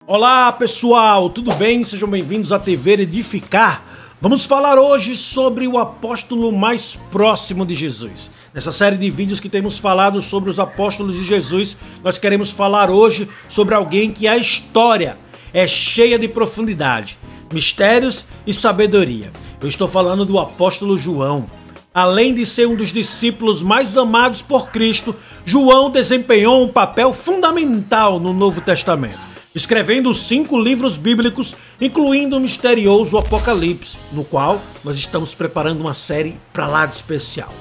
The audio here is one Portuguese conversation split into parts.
Olá pessoal, tudo bem? Sejam bem-vindos à TV Edificar. Vamos falar hoje sobre o apóstolo mais próximo de Jesus. Nessa série de vídeos que temos falado sobre os apóstolos de Jesus, nós queremos falar hoje sobre alguém que a história é cheia de profundidade, mistérios e sabedoria. Eu estou falando do apóstolo João. Além de ser um dos discípulos mais amados por Cristo, João desempenhou um papel fundamental no Novo Testamento, escrevendo 5 livros bíblicos, incluindo o misterioso Apocalipse, no qual nós estamos preparando uma série para lá de especial.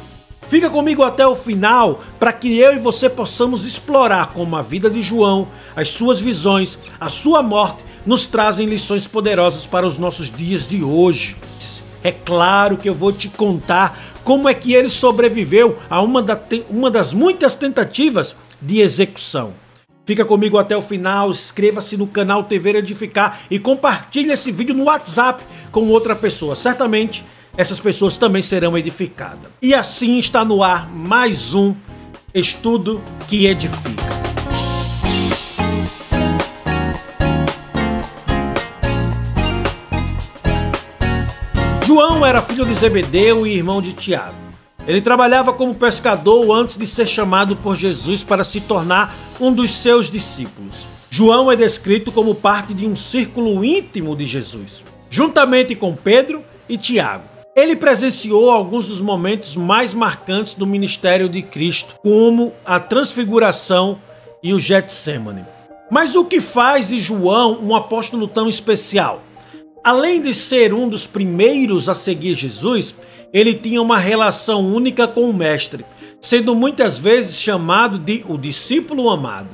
Fica comigo até o final para que eu e você possamos explorar como a vida de João, as suas visões, a sua morte nos trazem lições poderosas para os nossos dias de hoje. É claro que eu vou te contar como é que ele sobreviveu a uma das muitas tentativas de execução. Fica comigo até o final, inscreva-se no canal TV Edificar e compartilhe esse vídeo no WhatsApp com outra pessoa. Certamente essas pessoas também serão edificadas. E assim está no ar mais um Estudo que Edifica. João era filho de Zebedeu e irmão de Tiago. Ele trabalhava como pescador antes de ser chamado por Jesus para se tornar um dos seus discípulos. João é descrito como parte de um círculo íntimo de Jesus, juntamente com Pedro e Tiago. Ele presenciou alguns dos momentos mais marcantes do ministério de Cristo, como a transfiguração e o Getsêmani. Mas o que faz de João um apóstolo tão especial? Além de ser um dos primeiros a seguir Jesus, ele tinha uma relação única com o Mestre, sendo muitas vezes chamado de o discípulo amado.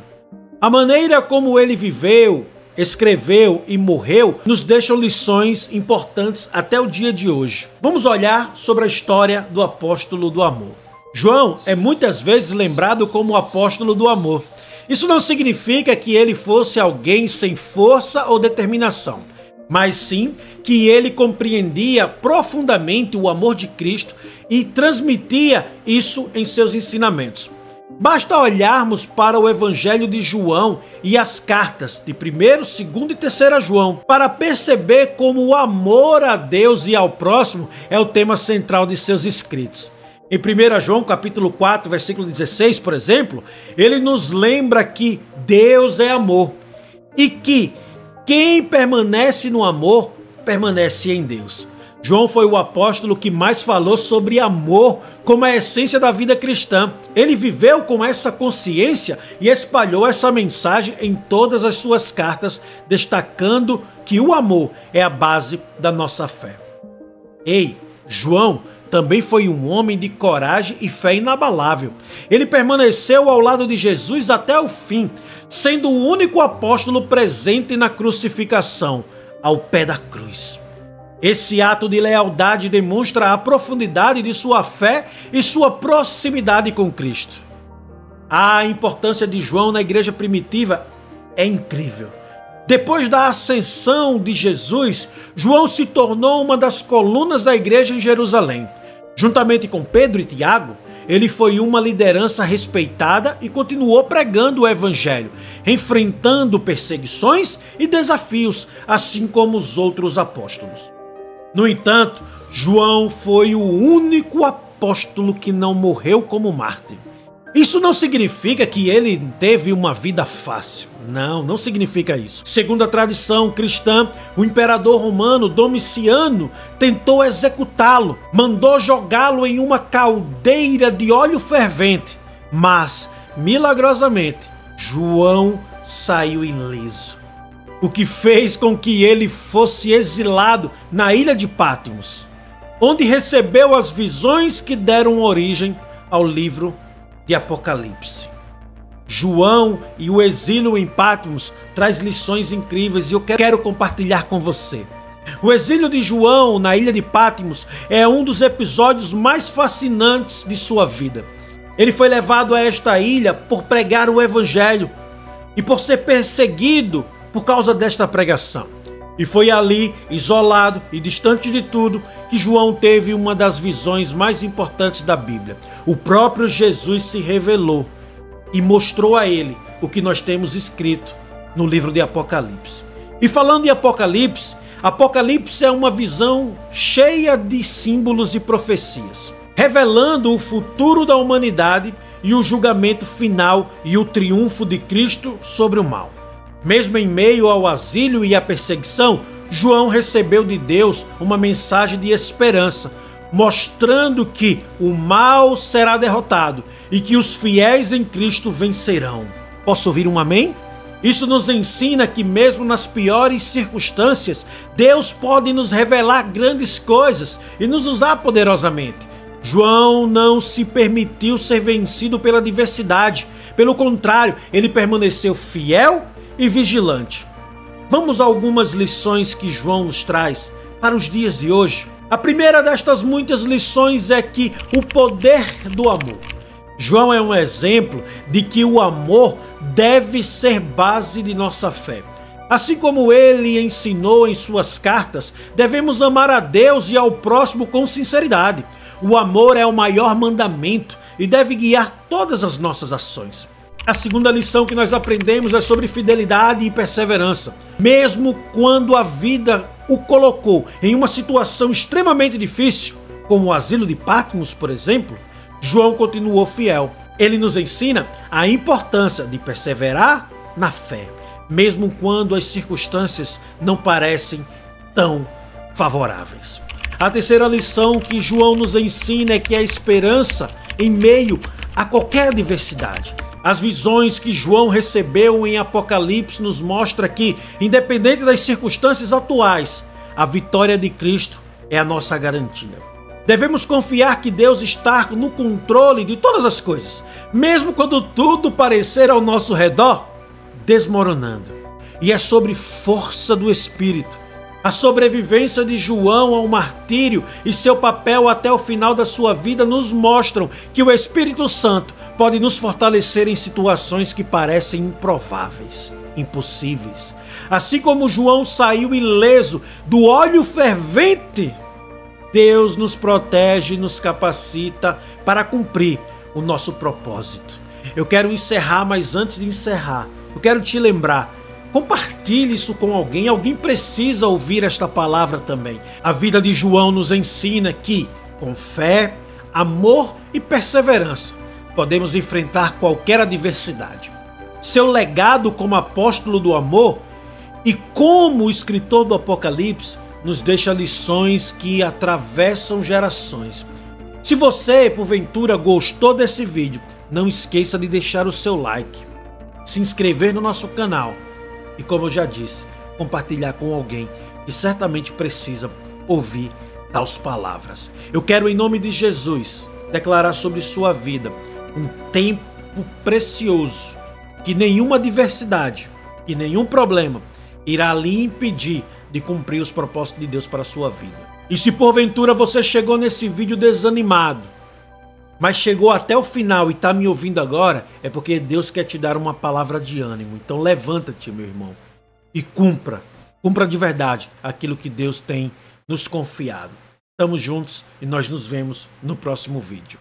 A maneira como ele viveu, escreveu e morreu nos deixam lições importantes até o dia de hoje. Vamos olhar sobre a história do apóstolo do amor. João é muitas vezes lembrado como o apóstolo do amor. Isso não significa que ele fosse alguém sem força ou determinação, mas sim que ele compreendia profundamente o amor de Cristo e transmitia isso em seus ensinamentos. Basta olharmos para o Evangelho de João e as cartas de 1º, 2º e 3º João para perceber como o amor a Deus e ao próximo é o tema central de seus escritos. Em 1 João capítulo 4, versículo 16, por exemplo, ele nos lembra que Deus é amor e que quem permanece no amor, permanece em Deus. João foi o apóstolo que mais falou sobre amor como a essência da vida cristã. Ele viveu com essa consciência e espalhou essa mensagem em todas as suas cartas, destacando que o amor é a base da nossa fé. João também foi um homem de coragem e fé inabalável. Ele permaneceu ao lado de Jesus até o fim, sendo o único apóstolo presente na crucificação, ao pé da cruz. Esse ato de lealdade demonstra a profundidade de sua fé e sua proximidade com Cristo. A importância de João na igreja primitiva é incrível. Depois da ascensão de Jesus, João se tornou uma das colunas da igreja em Jerusalém. Juntamente com Pedro e Tiago, ele foi uma liderança respeitada e continuou pregando o evangelho, enfrentando perseguições e desafios, assim como os outros apóstolos. No entanto, João foi o único apóstolo que não morreu como mártir. Isso não significa que ele teve uma vida fácil. Não significa isso. Segundo a tradição cristã, o imperador romano Domiciano tentou executá-lo, mandou jogá-lo em uma caldeira de óleo fervente, mas, milagrosamente, João saiu ileso, o que fez com que ele fosse exilado na ilha de Patmos, onde recebeu as visões que deram origem ao livro de Apocalipse. João e o exílio em Patmos traz lições incríveis e eu quero compartilhar com você. O exílio de João na ilha de Patmos é um dos episódios mais fascinantes de sua vida. Ele foi levado a esta ilha por pregar o evangelho e por ser perseguido por causa desta pregação. E foi ali, isolado e distante de tudo, que João teve uma das visões mais importantes da Bíblia. O próprio Jesus se revelou e mostrou a ele o que nós temos escrito no livro de Apocalipse. E falando de Apocalipse, Apocalipse é uma visão cheia de símbolos e profecias, revelando o futuro da humanidade e o julgamento final e o triunfo de Cristo sobre o mal. Mesmo em meio ao asilo e à perseguição, João recebeu de Deus uma mensagem de esperança, mostrando que o mal será derrotado e que os fiéis em Cristo vencerão. Posso ouvir um amém? Isso nos ensina que mesmo nas piores circunstâncias, Deus pode nos revelar grandes coisas e nos usar poderosamente. João não se permitiu ser vencido pela adversidade. Pelo contrário, ele permaneceu fiel e vigilante. Vamos a algumas lições que João nos traz para os dias de hoje. A primeira destas muitas lições é que o poder do amor. João é um exemplo de que o amor deve ser base de nossa fé. Assim como ele ensinou em suas cartas, devemos amar a Deus e ao próximo com sinceridade. O amor é o maior mandamento e deve guiar todas as nossas ações. A segunda lição que nós aprendemos é sobre fidelidade e perseverança. Mesmo quando a vida o colocou em uma situação extremamente difícil, como o asilo de Patmos, por exemplo, João continuou fiel. Ele nos ensina a importância de perseverar na fé, mesmo quando as circunstâncias não parecem tão favoráveis. A terceira lição que João nos ensina é que a esperança em meio a qualquer adversidade. As visões que João recebeu em Apocalipse nos mostra que, independente das circunstâncias atuais, a vitória de Cristo é a nossa garantia. Devemos confiar que Deus está no controle de todas as coisas, mesmo quando tudo parecer ao nosso redor desmoronando. E é sobre força do Espírito. A sobrevivência de João ao martírio e seu papel até o final da sua vida nos mostram que o Espírito Santo pode nos fortalecer em situações que parecem improváveis, impossíveis. Assim como João saiu ileso do óleo fervente, Deus nos protege e nos capacita para cumprir o nosso propósito. Eu quero encerrar, mas antes de encerrar, eu quero te lembrar: compartilhe isso com alguém. Alguém precisa ouvir esta palavra também. A vida de João nos ensina que, com fé, amor e perseverança, podemos enfrentar qualquer adversidade. Seu legado como apóstolo do amor e como escritor do Apocalipse nos deixa lições que atravessam gerações. Se você, porventura, gostou desse vídeo, não esqueça de deixar o seu like, se inscrever no nosso canal e, como eu já disse, compartilhar com alguém que certamente precisa ouvir tais palavras. Eu quero, em nome de Jesus, declarar sobre sua vida um tempo precioso, que nenhuma adversidade e nenhum problema irá lhe impedir de cumprir os propósitos de Deus para a sua vida. E se porventura você chegou nesse vídeo desanimado, mas chegou até o final e está me ouvindo agora, é porque Deus quer te dar uma palavra de ânimo. Então levanta-te, meu irmão, e cumpra de verdade aquilo que Deus tem nos confiado. Estamos juntos e nós nos vemos no próximo vídeo.